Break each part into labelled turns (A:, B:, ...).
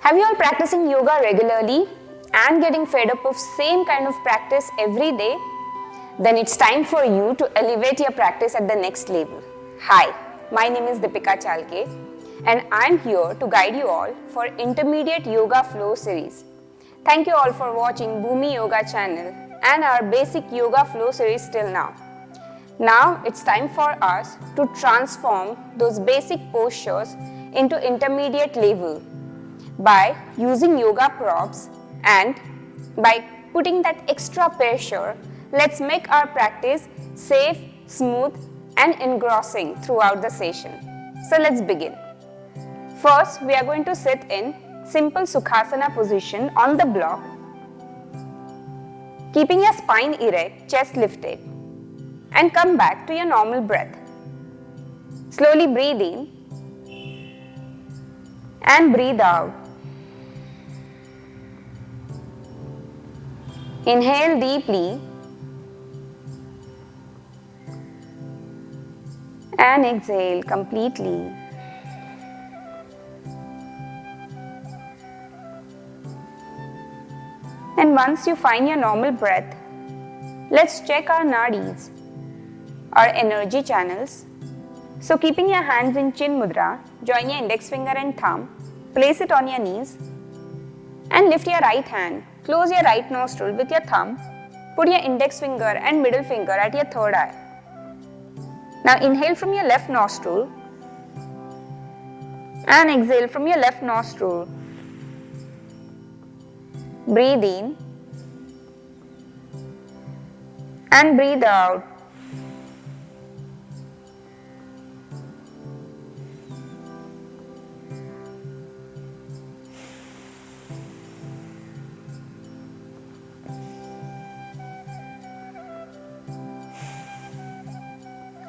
A: Have you all practicing yoga regularly and getting fed up of same kind of practice every day? Then it's time for you to elevate your practice at the next level. Hi, my name is Deepika Chalke and I'm here to guide you all for Intermediate Yoga Flow series. Thank you all for watching Bhuumi Yoga channel and our basic yoga flow series till now. Now it's time for us to transform those basic postures into intermediate level by using yoga props, and by putting that extra pressure, let's make our practice safe, smooth and engrossing throughout the session. So let's begin. First, we are going to sit in simple Sukhasana position on the block, keeping your spine erect, chest lifted, and come back to your normal breath. Slowly breathe in and breathe out. Inhale deeply and exhale completely. And once you find your normal breath, let's check our nadis, our energy channels. So keeping your hands in chin mudra, join your index finger and thumb, place it on your knees and lift your right hand. Close your right nostril with your thumb, put your index finger and middle finger at your third eye. Now inhale from your left nostril and exhale from your left nostril. Breathe in and breathe out.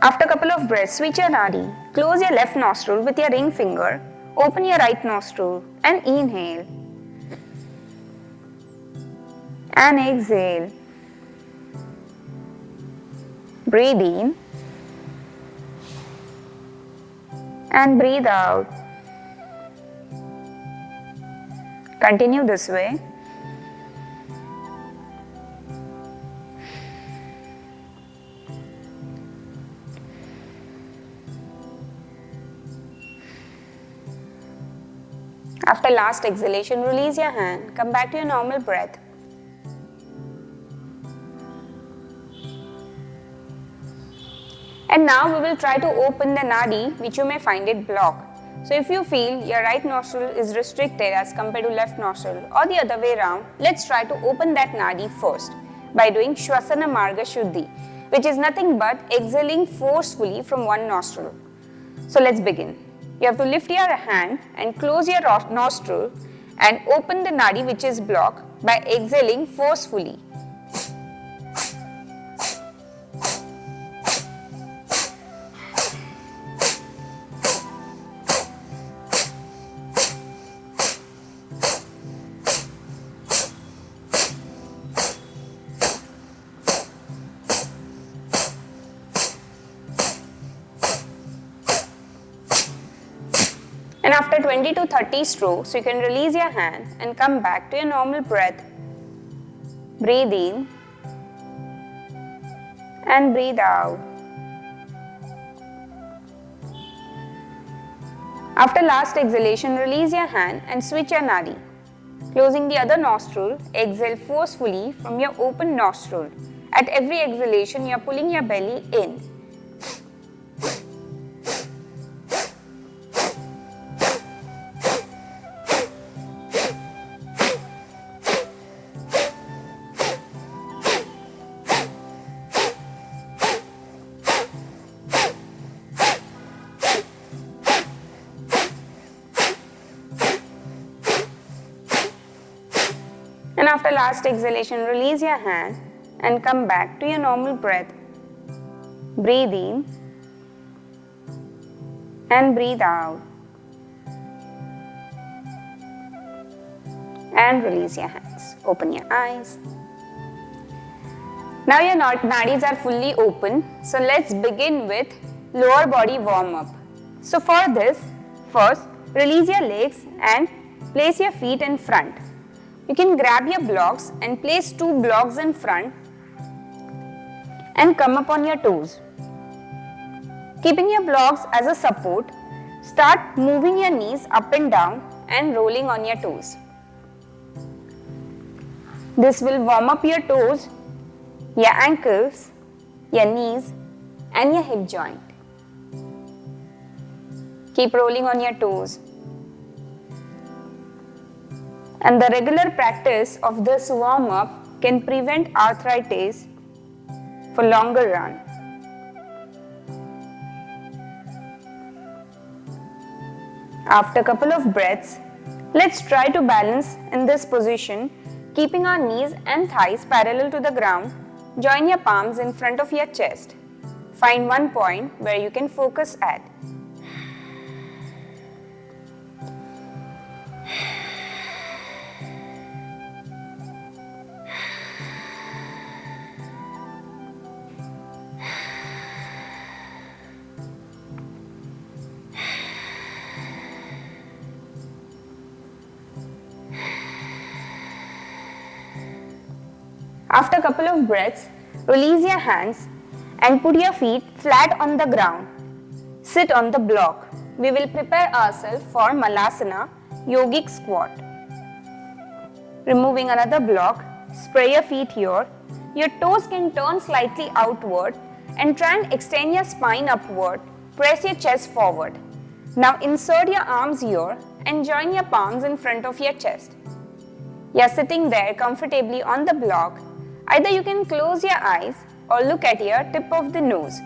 A: After a couple of breaths, switch your nadi. Close your left nostril with your ring finger. Open your right nostril and inhale. And exhale. Breathe in. And breathe out. Continue this way. After last exhalation, release your hand, come back to your normal breath. And now we will try to open the nadi which you may find it blocked. So if you feel your right nostril is restricted as compared to left nostril or the other way around, let's try to open that nadi first by doing Shwasana Marg Shuddhi, which is nothing but exhaling forcefully from one nostril. So let's begin. You have to lift your hand and close your nostril and open the nadi which is blocked by exhaling forcefully. And after 20 to 30 strokes, you can release your hand and come back to your normal breath. Breathe in and breathe out. After last exhalation, release your hand and switch your nadi. Closing the other nostril, exhale forcefully from your open nostril. At every exhalation, you are pulling your belly in. And after last exhalation, release your hand and come back to your normal breath. Breathe in and breathe out. And release your hands. Open your eyes. Now your nadis are fully open. So let's begin with lower body warm up. So for this, first release your legs and place your feet in front. You can grab your blocks and place 2 blocks in front and come up on your toes. Keeping your blocks as a support, start moving your knees up and down and rolling on your toes. This will warm up your toes, your ankles, your knees and your hip joint. Keep rolling on your toes. And the regular practice of this warm-up can prevent arthritis for longer run. After a couple of breaths, let's try to balance in this position, keeping our knees and thighs parallel to the ground. Join your palms in front of your chest. Find one point where you can focus at. After a couple of breaths, release your hands and put your feet flat on the ground. Sit on the block. We will prepare ourselves for Malasana, yogic squat. Removing another block, spray your feet here. Your toes can turn slightly outward and try and extend your spine upward. Press your chest forward. Now insert your arms here and join your palms in front of your chest. You are sitting there comfortably on the block. Either you can close your eyes or look at your tip of the nose.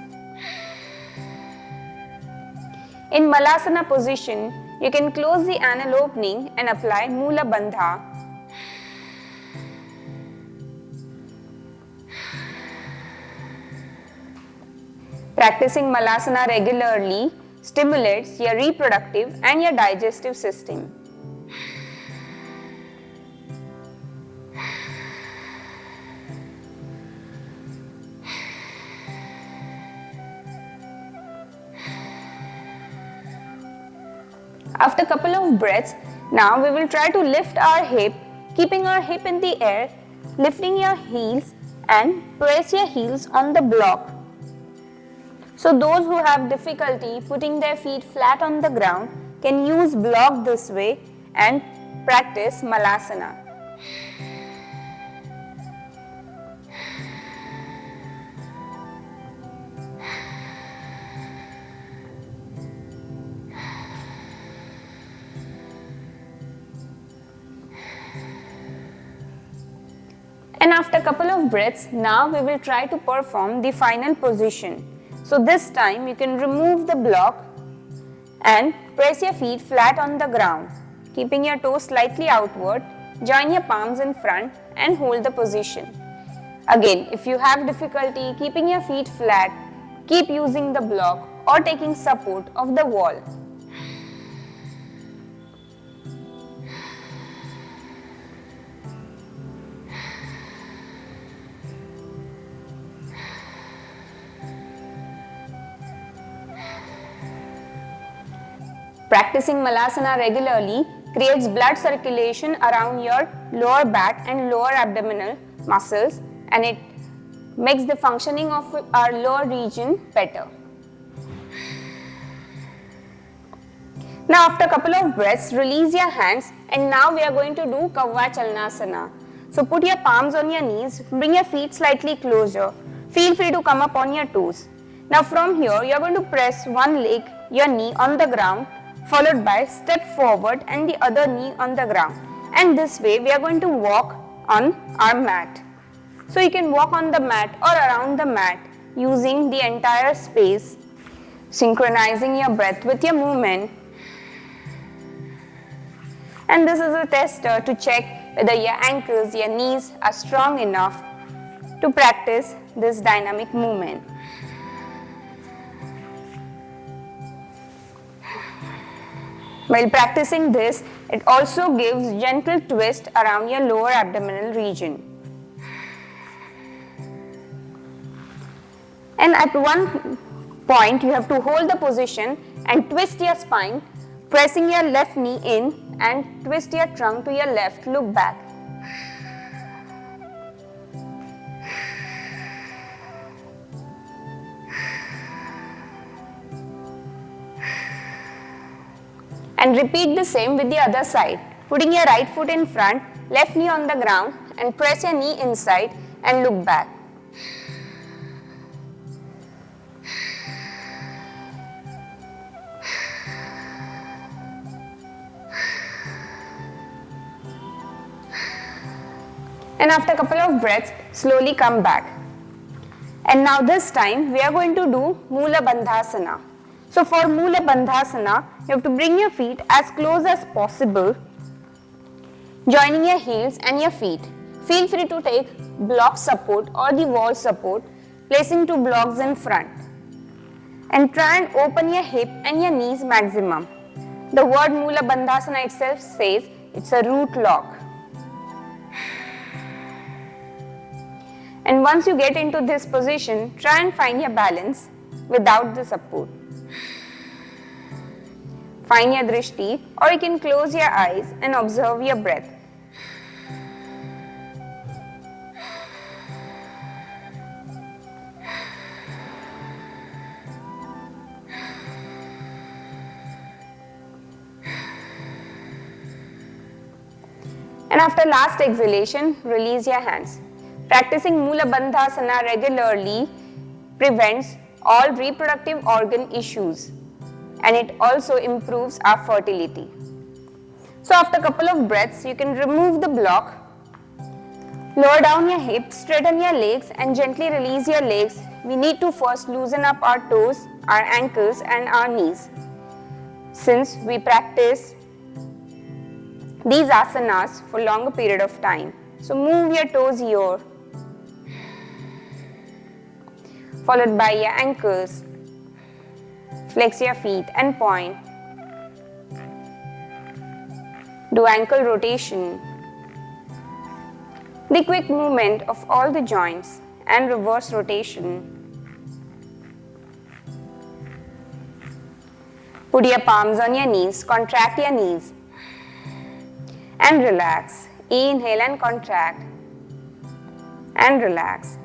A: In Malasana position, you can close the anal opening and apply Moolabandha. Practicing Malasana regularly stimulates your reproductive and your digestive system. After a couple of breaths, now we will try to lift our hip, keeping our hip in the air, lifting your heels and press your heels on the block. So those who have difficulty putting their feet flat on the ground can use block this way and practice Malasana. And after a couple of breaths, now we will try to perform the final position. So this time you can remove the block and press your feet flat on the ground. Keeping your toes slightly outward, join your palms in front and hold the position. Again, if you have difficulty keeping your feet flat, keep using the block or taking support of the wall. Practicing Malasana regularly creates blood circulation around your lower back and lower abdominal muscles, and it makes the functioning of our lower region better. Now after a couple of breaths, release your hands, and now we are going to do Kauwachalanasana. So put your palms on your knees, bring your feet slightly closer. Feel free to come up on your toes. Now from here, you are going to press one leg, your knee on the ground, followed by step forward and the other knee on the ground. And this way we are going to walk on our mat. So you can walk on the mat or around the mat using the entire space, synchronizing your breath with your movement. And this is a tester to check whether your ankles, your knees are strong enough to practice this dynamic movement. While practicing this, it also gives gentle twist around your lower abdominal region. And at one point, you have to hold the position and twist your spine, pressing your left knee in and twist your trunk to your left. Look back. And repeat the same with the other side. Putting your right foot in front, left knee on the ground and press your knee inside and look back. And after a couple of breaths, slowly come back. And now this time we are going to do Moolabandhasana. So for Moolabandhasana, you have to bring your feet as close as possible, joining your heels and your feet. Feel free to take block support or the wall support, placing 2 blocks in front. And try and open your hip and your knees maximum. The word Moolabandhasana itself says it's a root lock. And once you get into this position, try and find your balance without the support. Find your drishti, or you can close your eyes and observe your breath. And after last exhalation, release your hands. Practicing Moolabandhasana regularly prevents all reproductive organ issues, and it also improves our fertility. So after a couple of breaths, you can remove the block, lower down your hips, straighten your legs and gently release your legs. We need to first loosen up our toes, our ankles and our knees. Since we practice these asanas for longer period of time. So move your toes here, followed by your ankles. Flex your feet and point. Do ankle rotation. The quick movement of all the joints and reverse rotation. Put your palms on your knees, contract your knees and relax. Inhale and contract and relax.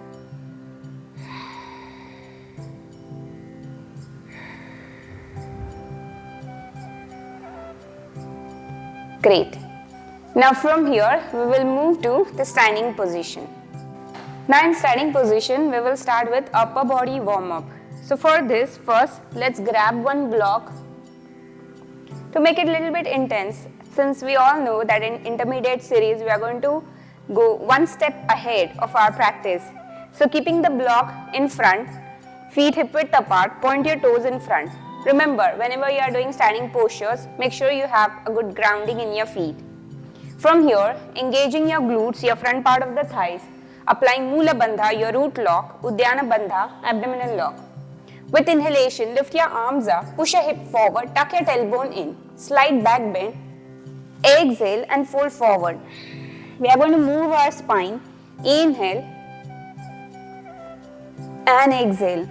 A: Great. Now from here, we will move to the standing position. Now in standing position, we will start with upper body warm-up. So for this, first let's grab one block to make it a little bit intense. Since we all know that in intermediate series, we are going to go one step ahead of our practice. So keeping the block in front, feet hip width apart, point your toes in front. Remember, whenever you are doing standing postures, make sure you have a good grounding in your feet. From here, engaging your glutes, your front part of the thighs, applying Moolabandha, your root lock, Uddiyana Bandha, abdominal lock. With inhalation, lift your arms up, push your hip forward, tuck your tailbone in, slide back bend, exhale and fold forward. We are going to move our spine, inhale and exhale.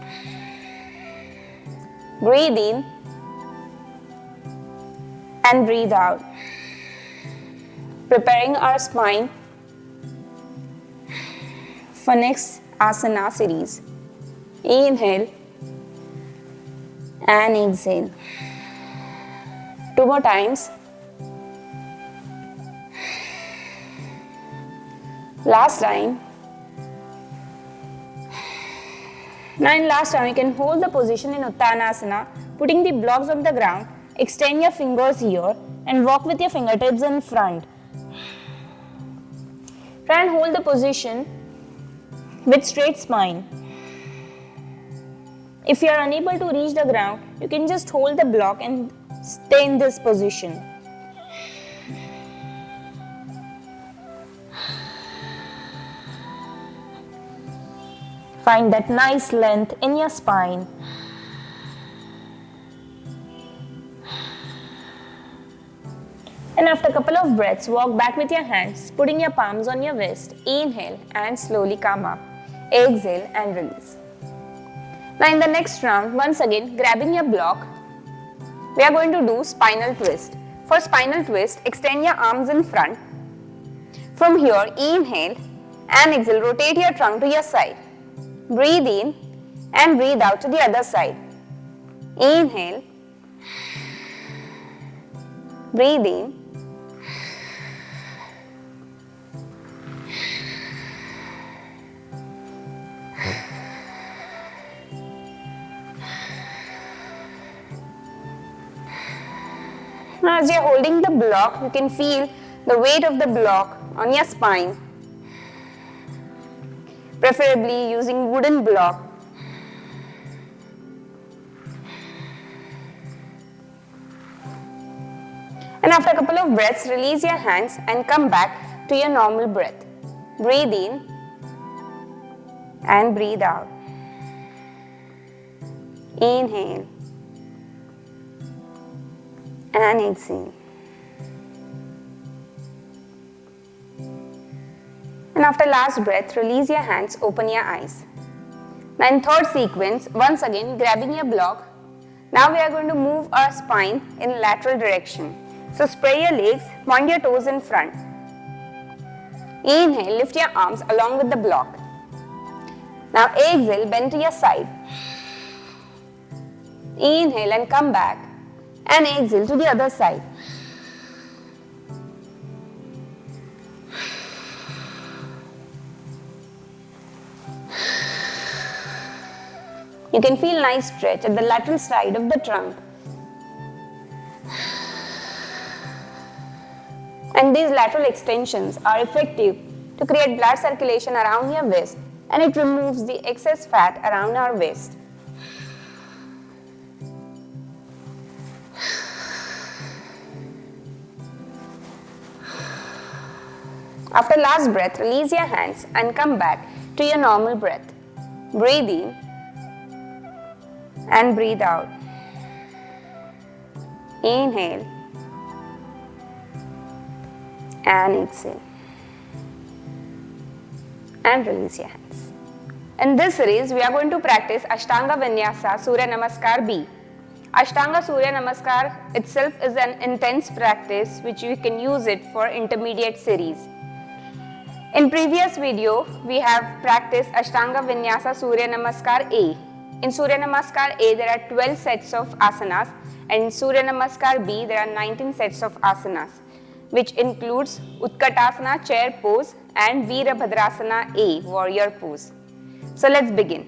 A: Breathe in and breathe out. Preparing our spine for next asana series. Inhale and exhale. 2 more times. Last time. Now in last time, you can hold the position in Uttanasana, putting the blocks on the ground, extend your fingers here and walk with your fingertips in front. Try and hold the position with straight spine. If you are unable to reach the ground, you can just hold the block and stay in this position. Find that nice length in your spine. And after a couple of breaths, walk back with your hands, putting your palms on your wrist. Inhale and slowly come up. Exhale and release. Now in the next round, once again, grabbing your block, we are going to do spinal twist. For spinal twist, extend your arms in front. From here, inhale and exhale, rotate your trunk to your side. Breathe in and breathe out to the other side. Inhale, breathe in, now as you are holding the block, you can feel the weight of the block on your spine, preferably using wooden block. And after a couple of breaths, release your hands and come back to your normal breath. Breathe in and breathe out. Inhale and exhale. And after last breath, release your hands, open your eyes. Now in third sequence, once again grabbing your block. Now we are going to move our spine in lateral direction. So spread your legs, point your toes in front. Inhale, lift your arms along with the block. Now exhale, bend to your side. Inhale and come back. And exhale to the other side. You can feel nice stretch at the lateral side of the trunk. And these lateral extensions are effective to create blood circulation around your waist, and it removes the excess fat around our waist. After last breath, release your hands and come back to your normal breath. Breathe in and breathe out. Inhale and exhale. And release your hands. In this series, we are going to practice Ashtanga Vinyasa Surya Namaskar B. Ashtanga Surya Namaskar itself is an intense practice which you can use it for intermediate series. In previous video, we have practiced Ashtanga Vinyasa Surya Namaskar A. In Surya Namaskar A, there are 12 sets of asanas, and in Surya Namaskar B, there are 19 sets of asanas, which includes Utkatasana, chair pose, and Virabhadrasana A, warrior pose. So let's begin.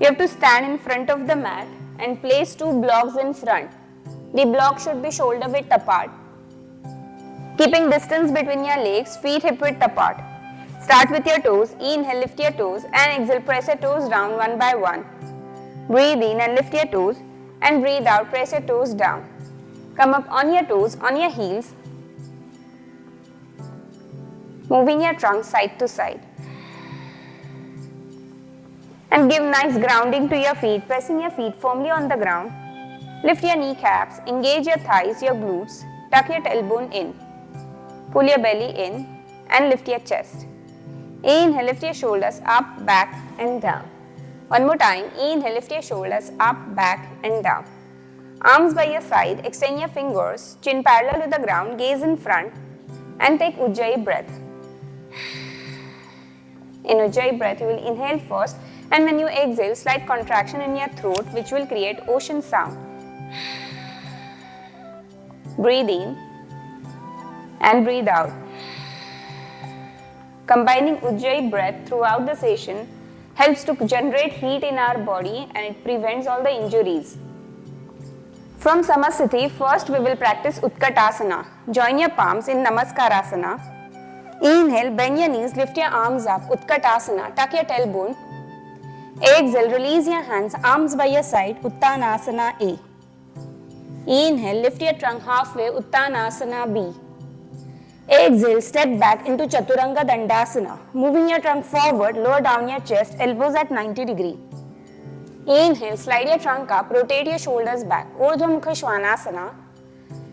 A: You have to stand in front of the mat and place two blocks in front. The block should be shoulder width apart. Keeping distance between your legs, feet hip width apart. Start with your toes, inhale, lift your toes, and exhale, press your toes down one by one. Breathe in and lift your toes, and breathe out, press your toes down. Come up on your toes, on your heels, moving your trunk side to side. And give nice grounding to your feet, pressing your feet firmly on the ground. Lift your kneecaps, engage your thighs, your glutes, tuck your tailbone in. Pull your belly in and lift your chest. Inhale, lift your shoulders up, back and down. One more time, inhale, lift your shoulders up, back and down. Arms by your side, extend your fingers, chin parallel to the ground, gaze in front and take Ujjayi breath. In Ujjayi breath, you will inhale first, and when you exhale, slight contraction in your throat which will create ocean sound. Breathe in and breathe out. Combining Ujjayi breath throughout the session helps to generate heat in our body, and it prevents all the injuries. From Samasthiti, first we will practice Utkatasana. Join your palms in Namaskarasana. Inhale, bend your knees, lift your arms up, Utkatasana, tuck your tailbone. Exhale, release your hands, arms by your side, Uttanasana A. Inhale, lift your trunk halfway, Uttanasana B. Exhale, step back into Chaturanga Dandasana. Moving your trunk forward, lower down your chest, elbows at 90 degrees. Inhale, slide your trunk up, rotate your shoulders back, Urdhva Mukha Shwanasana.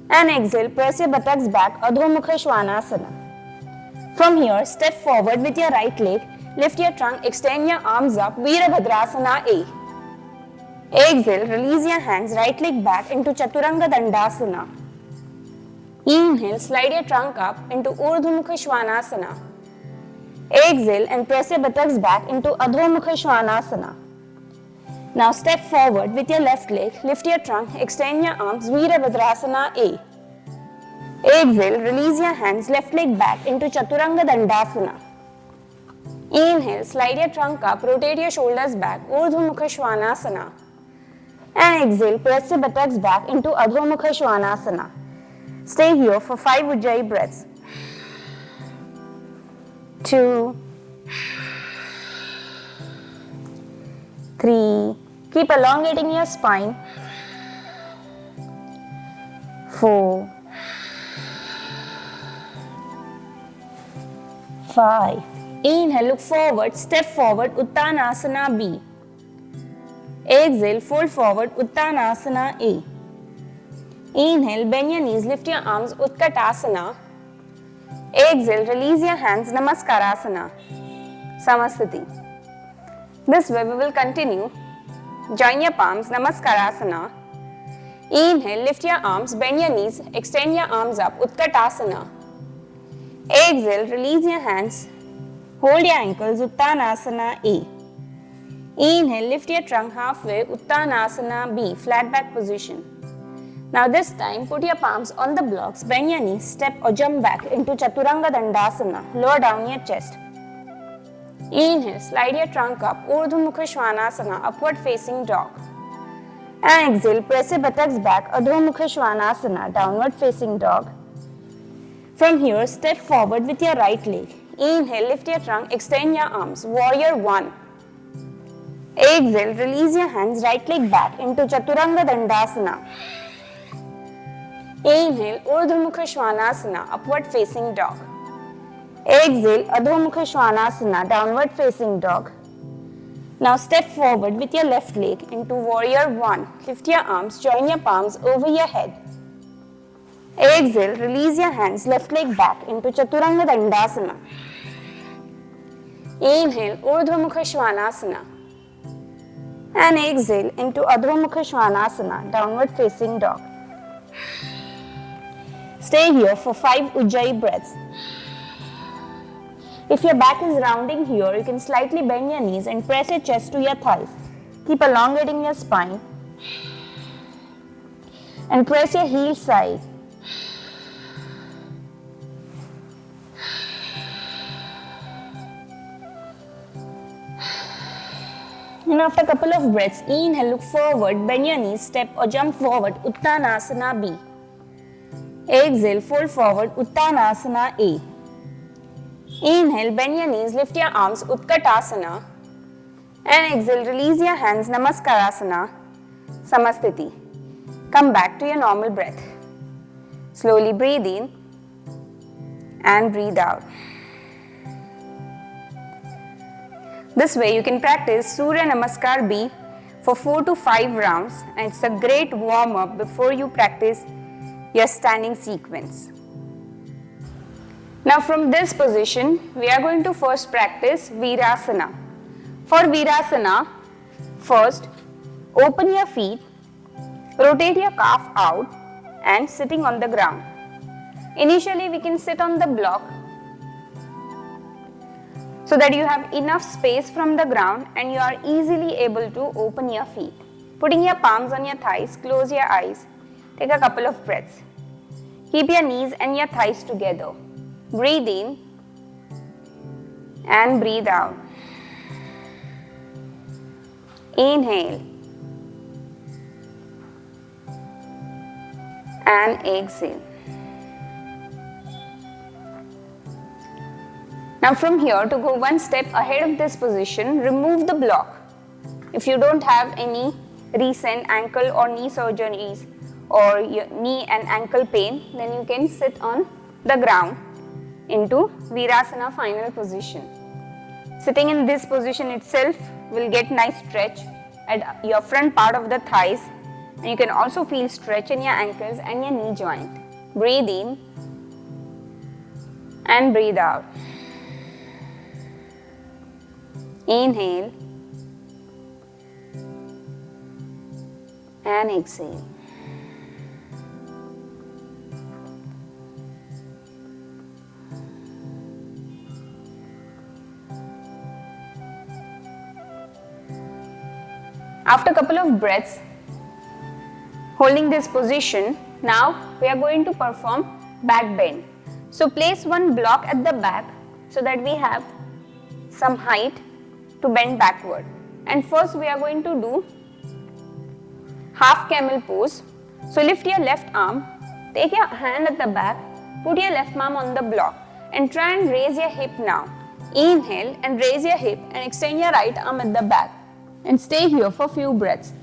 A: And exhale, press your buttocks back, Adho Mukha Shwanasana. From here, step forward with your right leg, lift your trunk, extend your arms up, Virabhadrasana A. Exhale, release your hands, right leg back into Chaturanga Dandasana. Inhale, slide your trunk up into Urdhva Mukha Shwanasana. Exhale and press your buttocks back into Adho Mukha Shwanasana. Now step forward with your left leg, lift your trunk, extend your arms, Virabhadrasana A. Exhale, release your hands, left leg back into Chaturanga Dandasana. Inhale, slide your trunk up, rotate your shoulders back, Urdhva Mukha Shwanasana. And exhale, press your buttocks back into Adho Mukha Shwanasana. Stay here for 5 Ujjayi breaths. 2, 3, keep elongating your spine. 4, 5. Inhale, look forward, step forward, Uttanasana B. Exhale, fold forward, Uttanasana A. Inhale, bend your knees, lift your arms, Utkatasana. Exhale, release your hands, Namaskarasana, Samasthiti. This way we will continue. Join your palms, Namaskarasana. Inhale, lift your arms, bend your knees, extend your arms up, Utkatasana. Exhale, release your hands, hold your ankles, Uttanasana A. Inhale, lift your trunk halfway, Uttanasana B, flat back position. Now this time, put your palms on the blocks, bend your knees, step or jump back into Chaturanga Dandasana, lower down your chest. Inhale, slide your trunk up, Urdhva Mukha Shwanasana, upward facing dog. And exhale, press your buttocks back, Adho Mukha Shwanasana, downward facing dog. From here, step forward with your right leg. Inhale, lift your trunk, extend your arms, Warrior 1. Exhale, release your hands, right leg back into Chaturanga Dandasana. Inhale, Urdhva Mukha Shwanasana, upward facing dog. Exhale, Adho Mukha Shwanasana, downward facing dog. Now step forward with your left leg into Warrior 1. Lift your arms, join your palms over your head. Exhale, release your hands, left leg back into Chaturanga Dandasana. Inhale, Urdhva Mukha Shwanasana. And exhale into Adho Mukha Shwanasana, downward facing dog. Stay here for 5 Ujjayi breaths. If your back is rounding here, you can slightly bend your knees and press your chest to your thighs. Keep elongating your spine. And press your heel side. And after a couple of breaths, inhale, look forward, bend your knees, step or jump forward, Uttanasana B. Exhale, fold forward, Uttanasana A. Inhale, bend your knees, lift your arms, Utkatasana. And exhale, release your hands, Namaskarasana, Samasthiti. Come back to your normal breath. Slowly breathe in and breathe out. This way you can practice Surya Namaskar B for 4 to 5 rounds, and it's a great warm-up before you practice your standing sequence. Now from this position, we are going to first practice Virasana. For Virasana, first open your feet, rotate your calf out and sitting on the ground. Initially we can sit on the block so that you have enough space from the ground and you are easily able to open your feet. Putting your palms on your thighs, close your eyes, take a couple of breaths. Keep your knees and your thighs together. Breathe in and breathe out. Inhale and exhale. Now from here, to go one step ahead of this position, remove the block. If you don't have any recent ankle or knee surgeries or your knee and ankle pain, then you can sit on the ground into Virasana final position. Sitting in this position itself will get nice stretch at your front part of the thighs, and you can also feel stretch in your ankles and your knee joint. Breathe in and breathe out. Inhale and exhale. After a couple of breaths, holding this position, now we are going to perform back bend. So place one block at the back so that we have some height to bend backward. And first we are going to do half camel pose. So lift your left arm, take your hand at the back, put your left arm on the block and try and raise your hip now. Inhale and raise your hip and extend your right arm at the back and stay here for few breaths.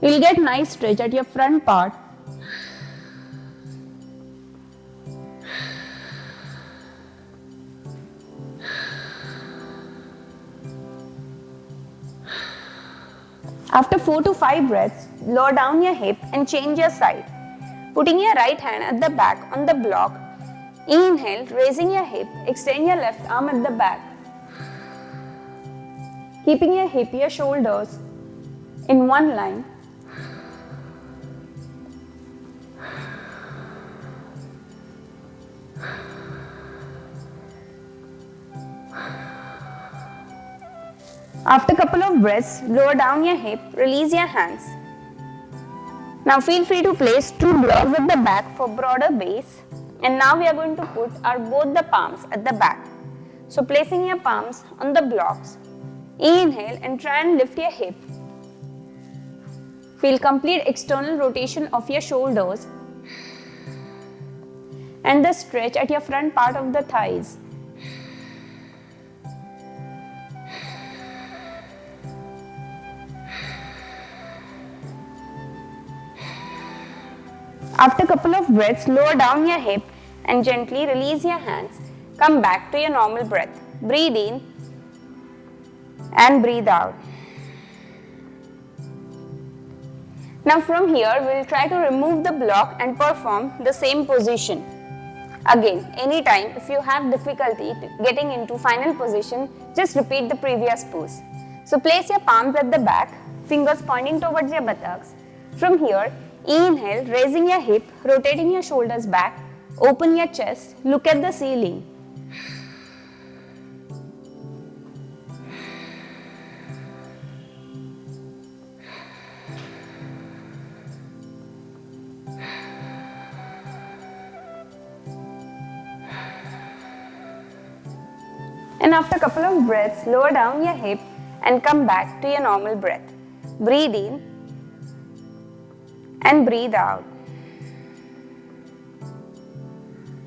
A: You will get nice stretch at your front part. After 4 to 5 breaths, lower down your hip and change your side. Putting your right hand at the back on the block. Inhale, raising your hip, extend your left arm at the back. Keeping your hip, your shoulders in one line. After a couple of breaths, lower down your hip, release your hands. Now feel free to place 2 blocks at the back for broader base. And now we are going to put both the palms at the back. So placing your palms on the blocks. Inhale and try and lift your hip. Feel complete external rotation of your shoulders and the stretch at your front part of the thighs. After a couple of breaths, lower down your hip and gently release your hands. Come back to your normal breath. Breathe in and breathe out. Now from here, we will try to remove the block and perform the same position. Again, anytime if you have difficulty getting into final position, just repeat the previous pose. So place your palms at the back, fingers pointing towards your buttocks. From here, inhale, raising your hip, rotating your shoulders back, open your chest, look at the ceiling. And after a couple of breaths, lower down your hip and come back to your normal breath. Breathe in and breathe out.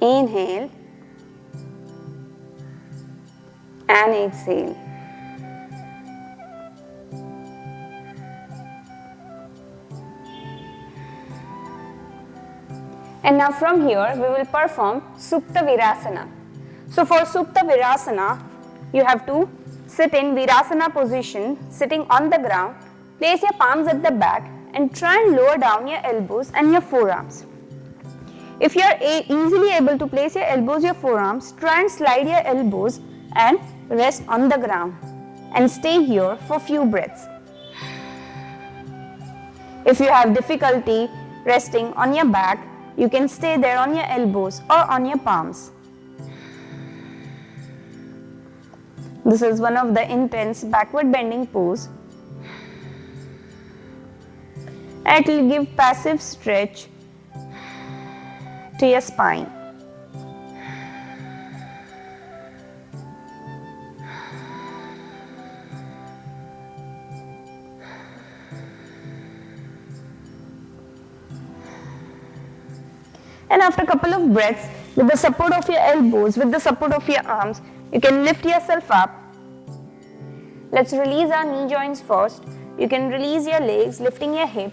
A: Inhale and exhale. And now from here we will perform Supta Virasana. So for Supta Virasana, you have to sit in Virasana position, sitting on the ground. Place your palms at the back and try and lower down your elbows and your forearms. If you are easily able to place your elbows, your forearms, try and slide your elbows and rest on the ground and stay here for few breaths. If you have difficulty resting on your back, you can stay there on your elbows or on your palms. This is one of the intense backward bending pose. It will give passive stretch to your spine. And after a couple of breaths, with the support of your elbows, with the support of your arms, you can lift yourself up. Let's release our knee joints first. You can release your legs, lifting your hip.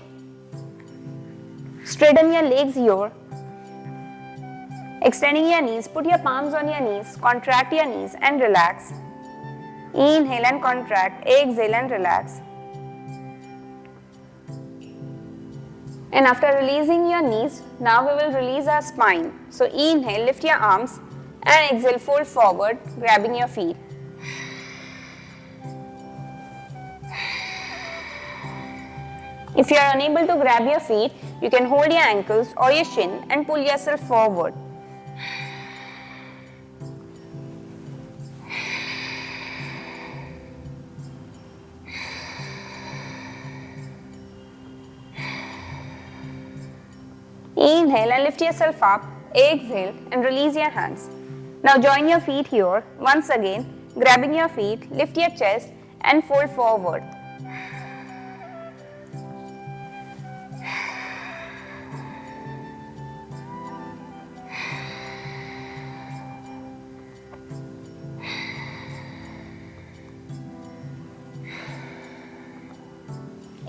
A: Straighten your legs here. Extending your knees, put your palms on your knees, contract your knees and relax. Inhale and contract, exhale and relax. And after releasing your knees, now we will release our spine. So inhale, lift your arms and exhale, fold forward, grabbing your feet. If you are unable to grab your feet, you can hold your ankles or your shin and pull yourself forward. Inhale and lift yourself up. Exhale and release your hands. Now join your feet here. Once again, grabbing your feet, lift your chest and fold forward.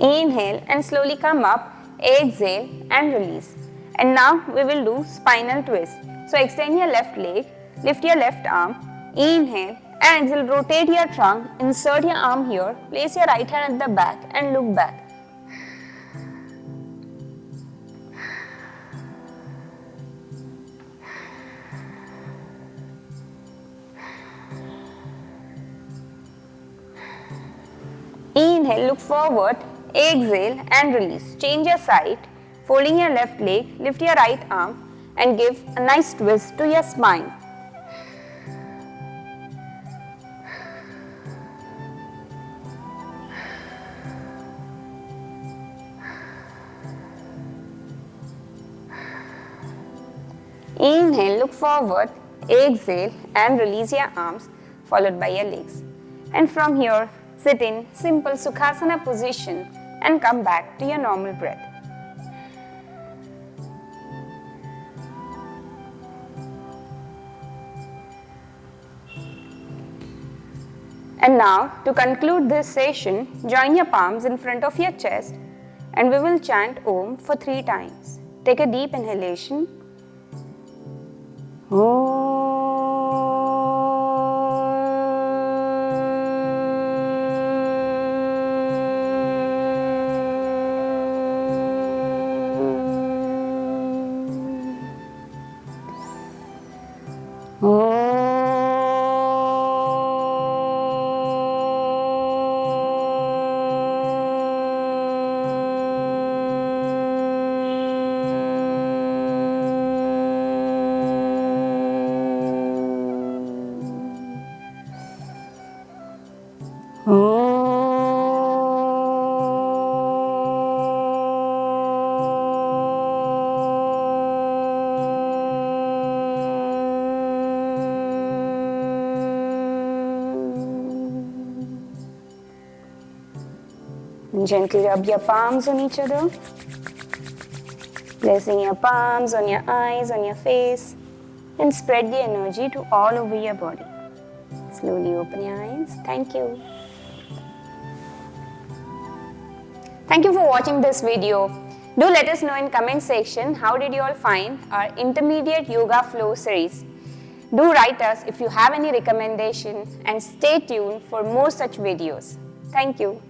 A: Inhale and slowly come up. Exhale and release. And now we will do spinal twist. So extend your left leg, lift your left arm, inhale and exhale, rotate your trunk, insert your arm here, place your right hand at the back and look back. Inhale, look forward, exhale and release. Change your side, folding your left leg, lift your right arm and give a nice twist to your spine. Inhale, look forward, exhale and release your arms followed by your legs. And from here, sit in simple Sukhasana position and come back to your normal breath. And now, to conclude this session, join your palms in front of your chest and we will chant Om for 3 times. Take a deep inhalation. Om. Gently rub your palms on each other, placing your palms on your eyes, on your face, and spread the energy to all over your body. Slowly open your eyes. Thank you. Thank you for watching this video. Do let us know in comment section how did you all find our intermediate yoga flow series. Do write us if you have any recommendation and stay tuned for more such videos. Thank you.